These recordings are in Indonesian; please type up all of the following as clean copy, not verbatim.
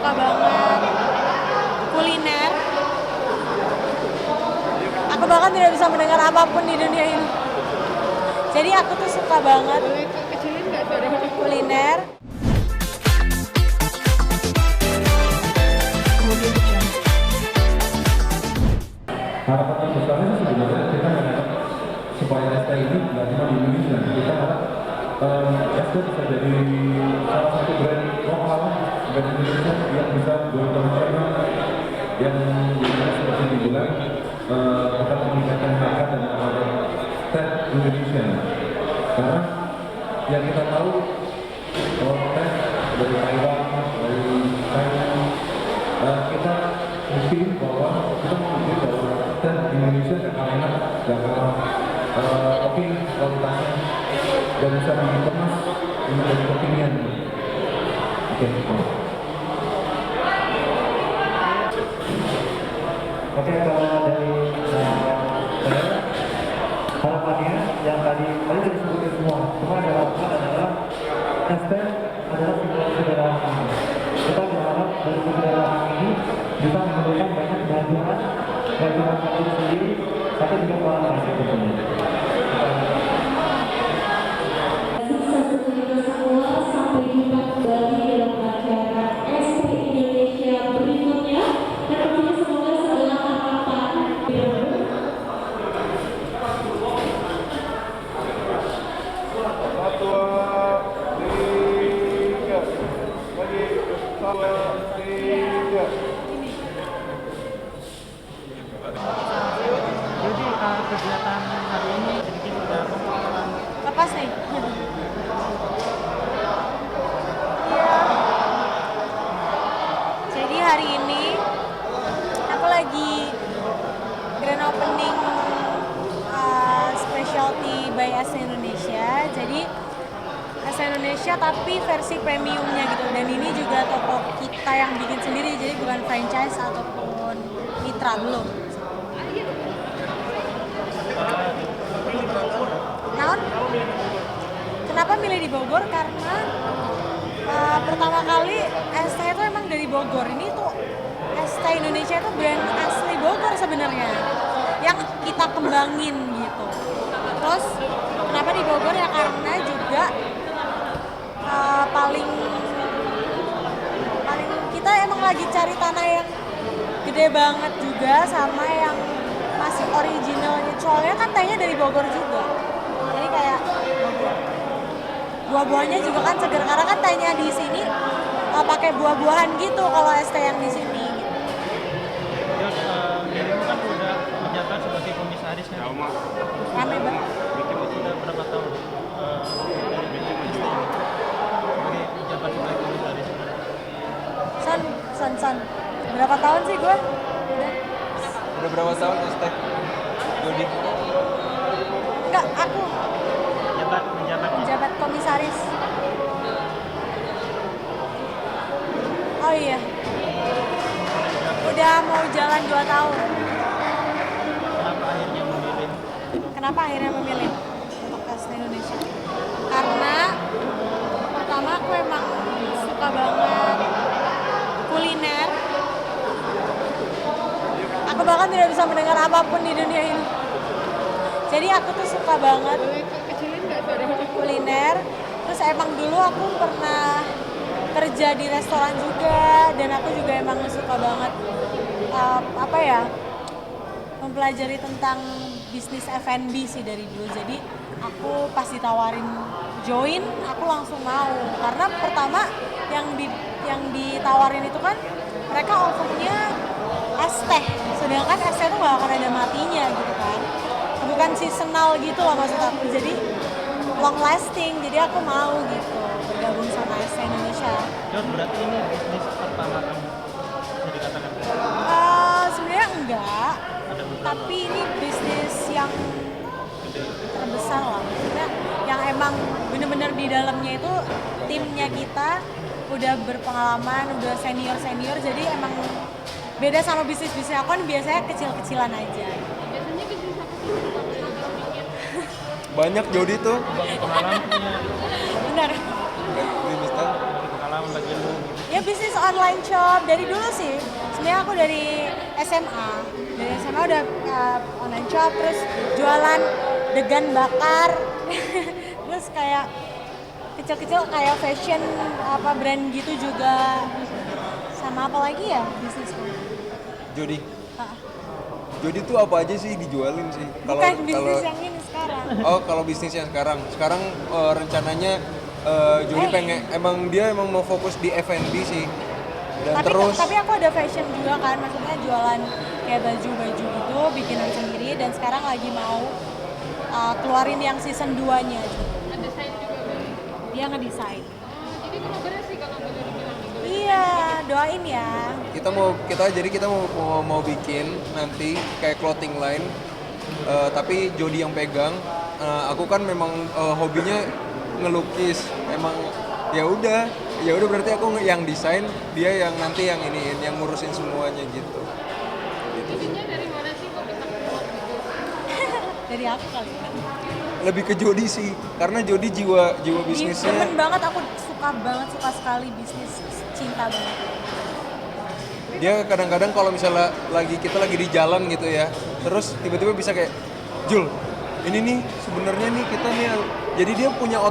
suka banget kuliner. Aku bahkan tidak bisa mendengar apapun di dunia ini. Jadi aku tuh suka banget kuliner. Harapan terbesarnya sebenarnya kita mengharap supaya ST ini nggak cuma di Indonesia. Kita harap ST bisa jadi salah satu brand lokal, brand Indonesia yang bisa go internasional, yang dimana seperti dibilang akan meningkatkan harga dan martabat teh Indonesia. Karena yang kita tahu teh dari Taiwan, dari China, kita bukti bahwa kita membukti bahwa teh Indonesia gak kalah enak, gak kalah oke kualitasnya, dan bisa dikemas menjadi kekinian. Oke, kalau dari saya, harapannya yang tadi sudah disebutkan semua. Cuma ada harapan adalah ST adalah simbol kesederhanaan. Kita berharap dari kesederhanaan ini bisa memberikan banyak bantuan bagi masyarakat itu sendiri, tapi juga orang lain tentunya. Sampai jumpa kembali dalam acara ST Indonesia berikutnya. Dan tentunya semoga segala harapan Jadi kegiatan hari ini sedikit udah pengalaman. Lepas nih. Jadi hari ini aku lagi grand opening specialty by ST Indonesia. Jadi ST Indonesia tapi versi premiumnya gitu. Dan ini juga toko kita yang bikin sendiri, jadi bukan franchise ataupun mitra, belum. Naon? Kenapa milih di Bogor? Karena pertama kali ST itu emang dari Bogor. Ini tuh ST Indonesia itu brand asli Bogor sebenarnya, yang kita kembangin gitu. Terus kenapa di Bogor ya, karena juga paling kita emang lagi cari tanah yang gede banget juga, sama yang masih originalnya. Soalnya kan tehnya dari Bogor juga, jadi kayak Bogor. Buah-buahnya juga kan segar, karena kan tehnya di sini pakai buah-buahan gitu kalau ST yang di sini. Terus dirimu kan udah menjabat sebagai komisaris nih. Rame banget. Sudah berapa tahun dari BCM sebagai menjabat sebagai komisaris? San. Berapa tahun sih gue? Udah berapa tahun ST? Jody? Enggak, aku Menjabat. komisaris. Oh iya. Udah mau jalan 2 tahun. Kenapa akhirnya memilih? untuk ST Indonesia? Karena pertama aku emang suka banget kuliner. Aku bahkan tidak bisa mendengar apapun di dunia ini. Jadi aku tuh suka banget kuliner. Terus emang dulu aku pernah kerja di restoran juga, dan aku juga emang suka banget mempelajari tentang bisnis F&B sih dari dulu. Jadi aku pas ditawarin join, aku langsung mau, karena pertama yang ditawarin itu kan mereka offernya es teh, sedangkan es teh itu gak akan ada matinya gitu kan, bukan seasonal gitu loh maksud aku, jadi long lasting. Jadi aku mau gitu bergabung sama ST Indonesia. Berarti ini bisnis pertama kamu bisa dikatakan? Sebenarnya enggak, tapi ini bisnis yang terbesar lah, maksudnya yang emang bener-bener di dalamnya itu timnya kita udah berpengalaman, udah senior, jadi emang beda sama bisnis-bisnis aku kan biasanya kecil-kecilan aja. biasanya bisnis apa sih yang kamu bikin? Banyak Jody tuh. Pengalaman punya Benar. Ini Mister. pengalaman bagi lu. Ya bisnis online shop dari dulu sih. Sebenarnya aku dari SMA. Dari SMA udah online shop, terus jualan degan bakar. Terus kayak kecil-kecil kayak fashion apa brand gitu juga. Sama apa lagi ya bisnisku? Jody. Ah, Jody tuh apa aja sih dijualin sih? Bukan bisnis yang ini sekarang. Oh, kalau bisnis yang sekarang. Sekarang rencananya Jody pengen dia emang mau fokus di F&B sih. Dan Tapi aku ada fashion juga kan, maksudnya jualan kayak baju-baju gitu, bikinan sendiri, dan sekarang lagi mau keluarin yang season 2-nya juga. Ngedesain juga kan? Dia ngedesain. Jadi kolaborasi kalau boleh dibilang gitu. Iya, doain ya. kita mau bikin nanti kayak clothing line, tapi Jody yang pegang. Aku kan memang hobinya ngelukis, emang ya udah berarti aku yang desain, dia yang nanti yang iniin, yang ngurusin semuanya gitu. Idenya dari mana sih kok bisa keluar gitu? Dari aku kali ya. Lebih ke Jody sih, karena Jody jiwa Demen bisnisnya. banget, aku suka sekali bisnis, cinta banget. Dia kadang-kadang kalau misalnya kita lagi di jalan gitu ya, terus tiba-tiba bisa kayak, Jul, ini nih sebenarnya nih kita nih, jadi dia punya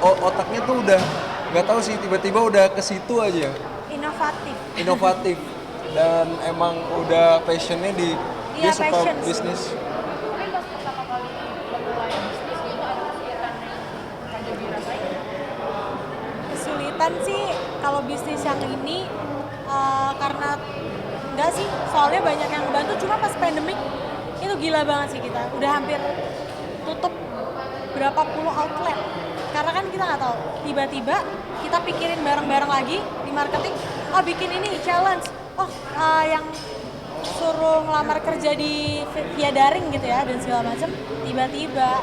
otaknya tuh udah nggak tahu sih, tiba-tiba udah ke situ aja, inovatif dan emang udah passionnya di dia Iya, suka passion sih. bisnis. Mungkin pas pertama kali memulai bisnis itu ada kesulitan yang Kak Jody rasain? Kesulitan sih kalau bisnis yang ini karena enggak sih, soalnya banyak yang bantu, cuma pas pandemik itu gila banget sih, kita udah hampir tutup berapa puluh outlet karena kan kita nggak tahu, tiba-tiba kita pikirin bareng-bareng lagi di marketing, oh bikin ini challenge, yang suruh ngelamar kerja via daring gitu ya dan segala macam, tiba-tiba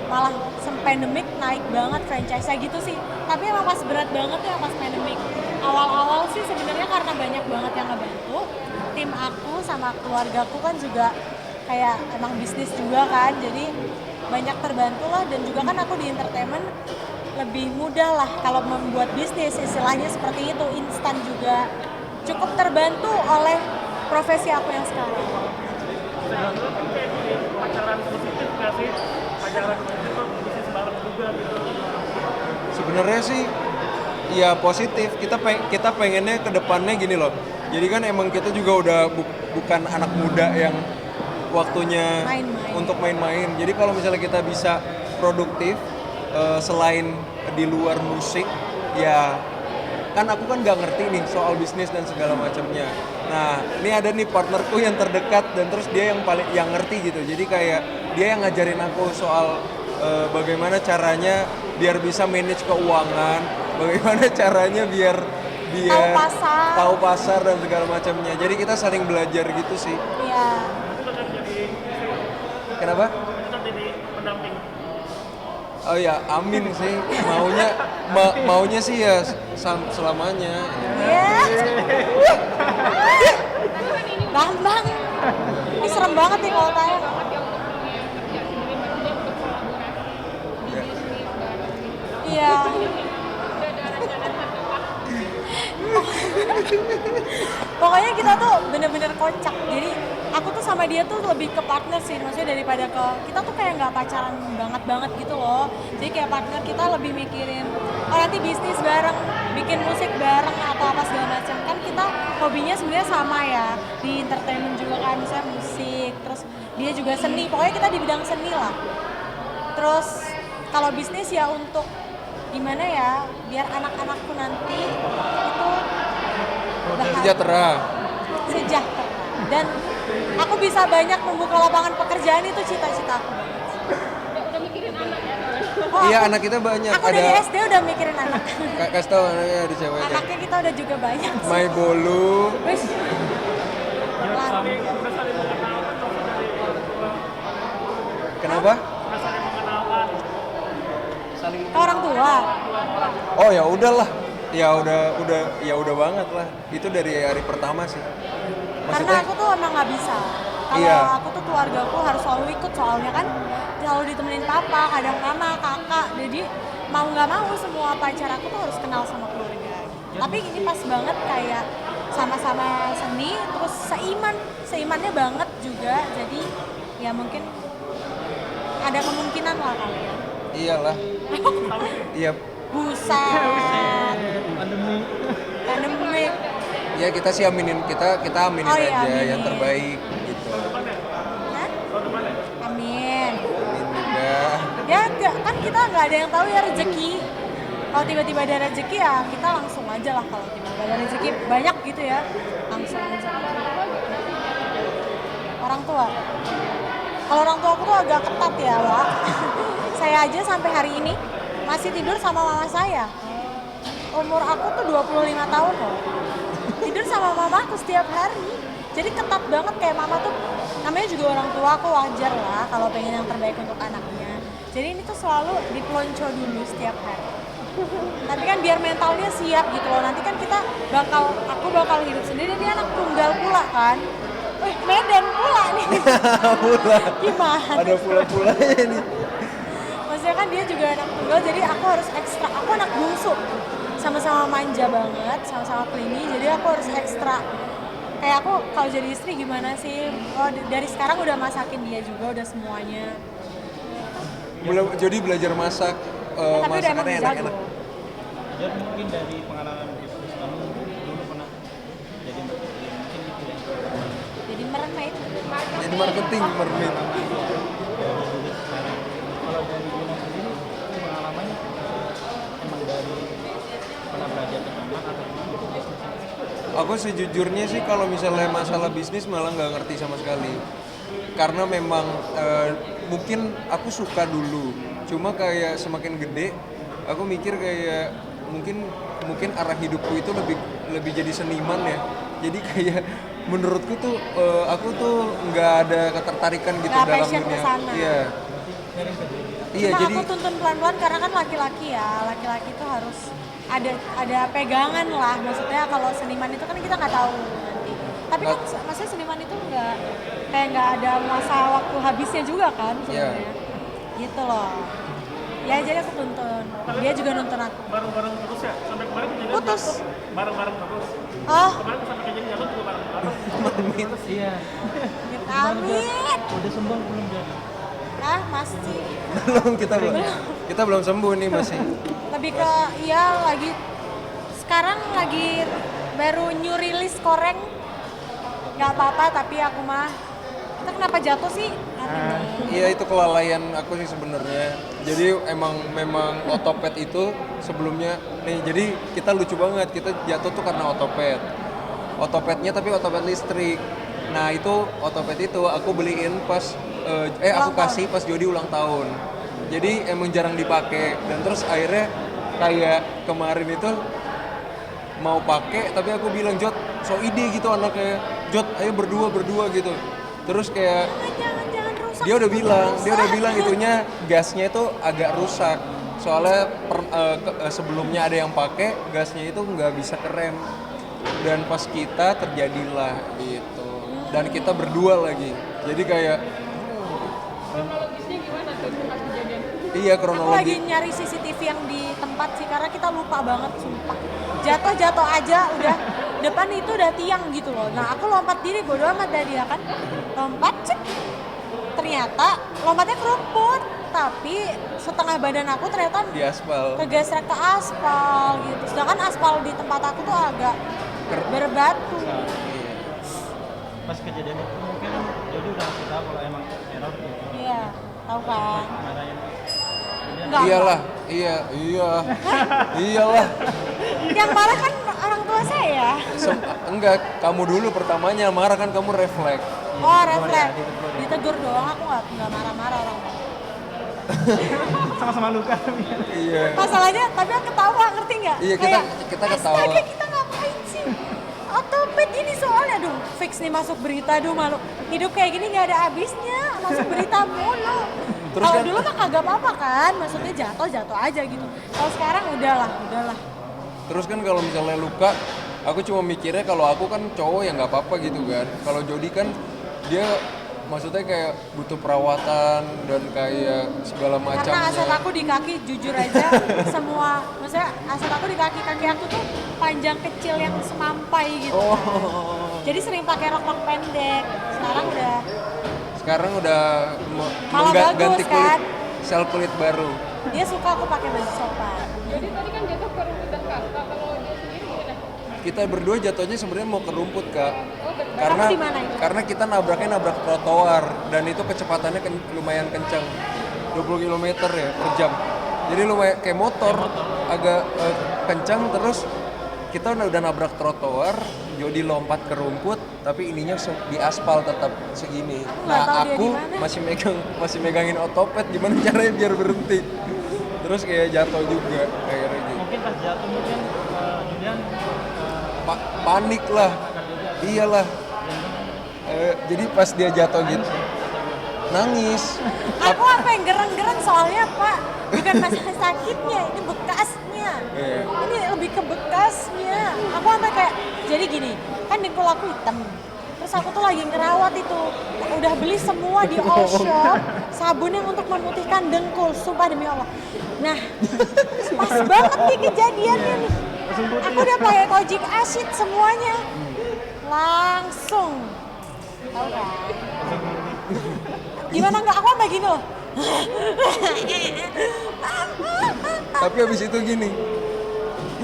malah pandemik naik banget franchise gitu sih. Tapi emang pas berat banget ya pas pandemik. Awal-awal sih sebenarnya karena banyak banget yang ngebantu. Tim aku sama keluargaku kan juga kayak emang bisnis juga kan, jadi banyak terbantu lah, dan juga kan aku di entertainment lebih mudah lah kalau membuat bisnis, istilahnya seperti itu, instan juga. Cukup terbantu oleh profesi aku yang sekarang. Pacaran positif nggak sih? Pacaran positif kok bisnis bareng juga gitu. Sebenarnya sih ya positif, kita pengennya ke depannya gini loh. Jadi kan emang kita juga udah bukan anak muda yang waktunya Main-main. untuk main-main. Jadi kalau misalnya kita bisa produktif selain di luar musik, ya kan aku kan nggak ngerti nih soal bisnis dan segala macamnya. Nah, ini ada nih partnerku yang terdekat dan terus dia yang ngerti gitu. Jadi kayak dia yang ngajarin aku soal bagaimana caranya biar bisa manage keuangan, bagaimana caranya biar tahu pasar dan segala macamnya. Jadi kita saling belajar gitu sih. Iya. Kenapa? Kita jadi pendamping. Oh ya, amin sih. Maunya sih ya selamanya. Iya. Bambang. Ini serem banget nih kalau tayang. Iya. Pokoknya kita tuh bener-bener kocak. Jadi aku tuh sama dia tuh lebih ke partner sih, maksudnya daripada kita tuh kayak nggak pacaran banget gitu loh. Jadi kayak partner kita lebih mikirin, nanti bisnis bareng, bikin musik bareng atau apa segala macam. Kan kita hobinya sebenarnya sama ya, di entertainment juga kan, misalnya musik, terus dia juga seni. Pokoknya kita di bidang seni lah. Terus kalau bisnis ya untuk gimana ya, biar anak-anakku nanti itu Sejahtera. Dan aku bisa banyak membuka lapangan pekerjaan, itu cita-cita aku. Udah mikirin anak ya? Iya, anak kita banyak. Aku dari SD udah mikirin anak. Kasih tau anaknya ada cewek. Anaknya kita udah juga banyak sih. My Bolu. Wis. Kenapa? Ke orang tua. Oh ya udahlah. Ya udah banget lah. Itu dari hari pertama sih. Karena aku tuh emang nggak bisa. Kalau Iya. aku tuh keluargaku harus selalu ikut, soalnya kan selalu ditemenin papa, kadang mama, kakak. Jadi mau nggak mau semua pacar aku tuh harus kenal sama keluarga. Tapi ini pas banget kayak sama-sama seni, terus seimannya banget juga. Jadi ya mungkin ada kemungkinan lah kali ya. Iyalah. Iya. Buset. Pandemi. Ya kita sih aminin kita aminin Oh, iya, aja aminin. yang terbaik gitu. Hah? Amin. Amin juga. Ya kan kita nggak ada yang tahu ya rezeki. Kalau tiba-tiba ada rezeki ya kita langsung aja lah, kalau tiba-tiba ada rezeki banyak gitu ya langsung aja. Orang tua. Kalau orang tua aku tuh agak ketat ya, Wak. Saya aja sampai hari ini masih tidur sama mama saya. Umur aku tuh 25 tahun loh. Tidur sama mama aku setiap hari. Jadi ketat banget, kayak mama tuh namanya juga orang tua, aku wajar lah kalau pengen yang terbaik untuk anaknya. Jadi ini tuh selalu dipelonco dulu setiap hari. Tapi kan biar mentalnya siap gitu loh. Nanti kan aku bakal hidup sendiri, dia anak tunggal pula kan. Wih, Medan pula nih. Pula. Gimana? Ada pula-pulanya nih. Maksudnya kan dia juga anak tunggal, jadi aku harus ekstra. Aku anak bungsu, sama-sama manja banget, sama-sama clingy, jadi aku harus ekstra. Kayak aku kalau jadi istri gimana sih? Oh, dari sekarang udah masakin dia juga, udah semuanya. Jadi belajar masak, Tapi udah emang masakannya jago. enak-enak. Dan mungkin dari pengalaman bisnis kamu dulu pernah jadi marketing, mungkin gitu ya. Jadi mermaid. Jadi marketing, mermaid. Kalau dari Gina sendiri pengalamannya emang dari pernah belajar ke tempat atau bisnis? Aku sejujurnya sih kalau misalnya masalah bisnis malah nggak ngerti sama sekali. Karena memang mungkin aku suka dulu, cuma kayak semakin gede, aku mikir kayak mungkin arah hidupku itu lebih jadi seniman ya. Jadi kayak menurutku tuh aku tuh nggak ada ketertarikan gitu Nggak dalam passion dunia. kesana. Iya. Iya, Cuma jadi aku tuntun pelan-pelan karena kan laki-laki ya, laki-laki tuh harus ada pegangan lah. Maksudnya kalau seniman itu kan kita nggak tahu nanti. Tapi kan maksudnya seniman itu nggak ada masa waktu habisnya juga kan sebenarnya. Gitu loh. Ya jadi aku tuntun. Dia juga nuntun aku. Bareng-bareng terus ya? Sampai kemarin kejadian Putus. jatuh, bareng-bareng terus. Oh, Kemarin sampai kejadian jatuh juga bareng-bareng. Iya. amit. Udah sembuh belum jadi? Ah, masih. kita belum sembuh nih masih. Lebih ke sekarang lagi baru new release koreng. Nggak apa-apa, tapi aku mah kita kenapa jatuh sih? Iya, itu kelalaian aku sih sebenarnya. Jadi memang otopet itu sebelumnya nih, jadi kita lucu banget, kita jatuh tuh karena otopetnya tapi otopet listrik. Nah itu otopet itu aku beliin pas aku kasih pas Jody ulang tahun. Jadi emang jarang dipakai, dan terus akhirnya kayak kemarin itu mau pakai, tapi aku bilang, Jod so ide gitu anaknya, Jod ayo berdua gitu. Terus kayak Jangan rusak. dia udah bilang itunya gasnya itu agak rusak, soalnya sebelumnya ada yang pakai gasnya itu nggak bisa kerem, dan pas kita terjadilah gitu, dan kita berdua lagi, jadi kayak Kronologisnya gimana tuh pas kejadian? iya Aku lagi kronologi. nyari CCTV yang di tempat sih, karena kita lupa banget sumpah. Jatuh aja udah depan itu udah tiang gitu loh. Nah aku lompat diri, bodo amat dari dia kan. Lompat cek. Ternyata lompatnya ke rumput, tapi setengah badan aku ternyata Di aspal. kegesrek ke aspal gitu. Sedangkan aspal di tempat aku tuh agak berbatu. Iya. Pas kejadian itu mungkin jadi udah ngasih tahu kalau emang error gitu. Iya, tahu kan? Marahin. Enggak. Iyalah, iyalah. Yang marah kan orang tua saya. Enggak, kamu dulu pertamanya marah kan, kamu refleks. Oh, refleks. Ditegur doang, aku nggak marah-marah orang tua. Sama-sama luka. Iya. Masalahnya, tapi aku ketawa, ngerti nggak? Iya, Kayak, kita ketawa. Astaga, kita ngapain sih? Otopet ini soalnya, aduh, fix nih masuk berita, aduh malu. Hidup kayak gini nggak ada habisnya, masuk berita mulu. Terus Kalau kan- dulu mah kagak apa-apa kan, maksudnya jatuh aja gitu. Kalau sekarang udahlah. Terus kan kalau misalnya luka, aku cuma mikirnya kalau aku kan cowok ya nggak apa-apa gitu kan. Kalau Jody kan dia maksudnya kayak butuh perawatan dan kayak segala Karena macamnya. aset aku di kaki jujur aja semua, maksudnya aset aku di kaki aku tuh panjang kecil yang semampai gitu. Oh. Jadi sering pakai rok pendek. Sekarang udah Malah bagus, ganti kulit, kan? sel kulit baru. Dia suka aku pakai baju sopan. Jadi tadi kan jatuh ke rumput dan kasta, kalau dia sendiri gimana? Kita berdua jatuhnya sebenarnya mau ke rumput, Kak. Oh betul. Karena Kamu di mana itu? karena kita nabrak trotoar dan itu kecepatannya lumayan kencang. 20 km ya per jam. Jadi lumayan kayak motor, agak kencang, terus kita udah nabrak trotoar, Jody lompat ke rumput, tapi ininya di aspal tetap segini. Aku nggak Nah, tahu dia aku di mana. masih megangin otopet, gimana caranya biar berhenti. Terus kayak jatuh juga akhirnya gitu. Mungkin pas jatuh mungkin Julian Panik lah. Iyalah. Jadi pas dia jatuh gitu nangis. Aku apa yang gereng-gereng soalnya Pak, bukan masalah sakitnya, ini bekasnya. Iya. Ini lebih ke bekasnya. Aku sampai kayak, jadi gini, kan dengkul aku hitam. Terus aku tuh lagi ngerawat itu, udah beli semua di all shop, sabun yang untuk memutihkan dengkul, sumpah demi Allah. Nah, pas banget nih kejadiannya nih. Aku udah pakai kojic acid semuanya, langsung, tahu kan? Gimana nggak? Aku sampai gini loh. Tapi habis itu gini.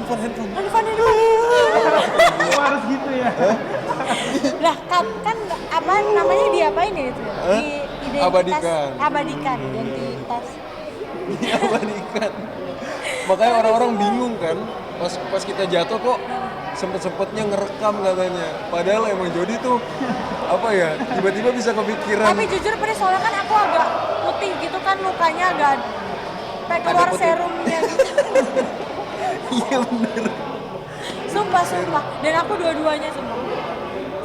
Handphone. oh, harus gitu ya. Lah kan apa namanya diapain ya itu? Abadikan identitas. Diabadikan. Makanya orang-orang bingung kan, pas kita jatuh kok sempet-sempetnya ngerekam katanya. Padahal emang Jody tuh apa ya, tiba-tiba bisa kepikiran. Tapi jujur pada soalnya kan aku agak putih gitu kan, lukanya agak kayak keluar putih. serumnya gitu. Iya bener. Sumpah. Dan aku dua-duanya semua.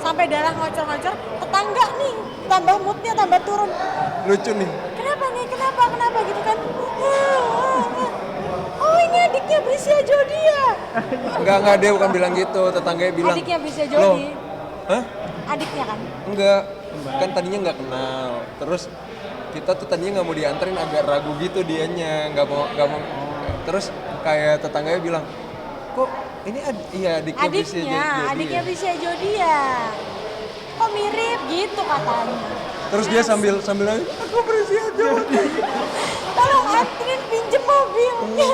Sampai darah ngocor-ngocor, tetangga nih tambah moodnya tambah turun. Lucu nih. Kenapa nih? Kenapa gitu kan? Oh ini adiknya Brisia Jody ya? Enggak, dia bukan bilang gitu. Tetangganya bilang. Adiknya Brisia "Loh, Jody. hah? Adiknya kan? Enggak. Kan tadinya nggak kenal. Terus kita tuh tadinya nggak mau dianterin, agak ragu gitu dianya. Nggak mau. Terus kayak tetangganya bilang, kok ini adiknya Brisia Jody Adiknya ya?" Brisia Jody ya? Kok mirip gitu katanya. Terus dia sambil nangis, aku Brisia Jody. Tolong anterin pinjem mobilnya.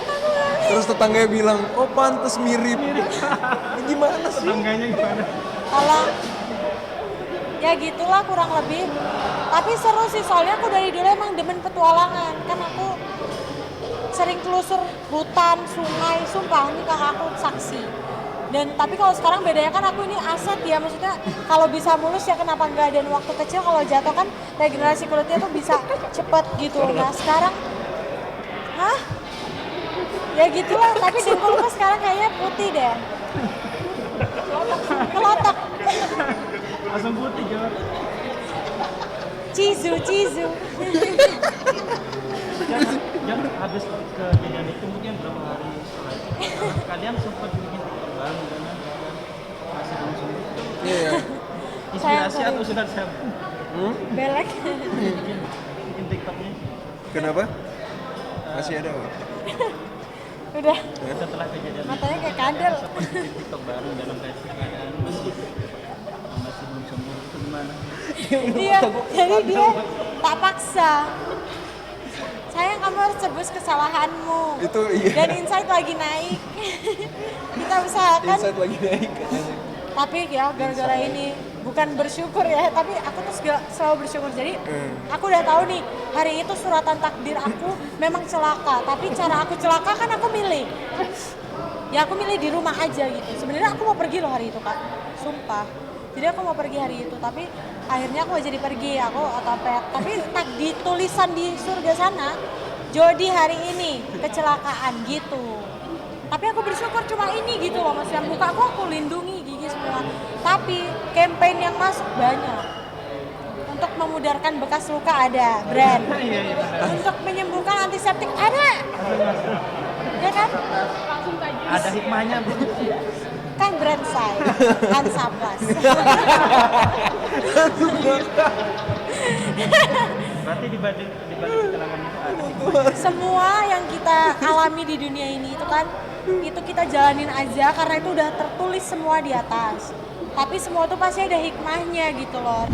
Aku nangis. Terus tetangganya bilang, oh pantes mirip. Ini gimana sih? Tetangganya gimana? Tolong. Ya gitulah kurang lebih. Tapi seru sih soalnya aku dari dulu emang demen petualangan. Kan aku sering telusur hutan, sungai, sumpah ini kakak aku saksi. Dan tapi kalau sekarang bedanya kan aku ini aset ya, maksudnya kalau bisa mulus ya kenapa enggak, dan waktu kecil kalau jatuh kan regenerasi kulitnya tuh bisa cepet gitu. Nah sekarang ya gitulah, tapi dengkulku sekarang kayaknya putih deh, kelotok. Langsung putih jawab. Cizu. Jangan habis kejadian itu mungkin berapa hari setelah itu kalian sempat bikin TikTok baru dan masih belum sembuh. Iya. Inspirasi Sayang, atau sudah siap? Belek. Bikin TikToknya Kenapa? Masih ada nggak? Udah setelah kejadian itu matanya kayak kadal. sempat bikin TikTok baru dalam keadaan masih belum sembuh, itu gimana? Iya, jadi dia tak paksa. Sayang, kamu harus tebus kesalahanmu. Itu iya. Dan insight lagi naik. Kita usahakan. Insight lagi naik katanya. Tapi ya gara-gara ini bukan bersyukur ya, tapi aku tuh selalu bersyukur. Jadi aku udah tahu nih hari itu suratan takdir aku memang celaka. Tapi cara aku celaka kan aku milih. Ya aku milih di rumah aja gitu. Sebenarnya aku mau pergi loh hari itu Kak, sumpah. Jadi aku mau pergi hari itu, tapi akhirnya aku gak jadi pergi, aku otopet. Tapi di tulisan di surga sana, Jody hari ini kecelakaan gitu. Tapi aku bersyukur cuma ini gitu loh mas, yang muka aku lindungi gigi semua. Tapi campaign yang masuk banyak. Untuk memudarkan bekas luka ada brand. Untuk menyembuhkan antiseptik ada. Ya kan? Langsung tajam. Ada hikmahnya, Bu. Kan brand saya, Hansa Plus. Berarti di balik kecelakaan itu ada hikmah. Semua yang kita alami di dunia ini itu kan itu kita jalanin aja karena itu udah tertulis semua di atas. Tapi semua tuh pasti ada hikmahnya gitu loh.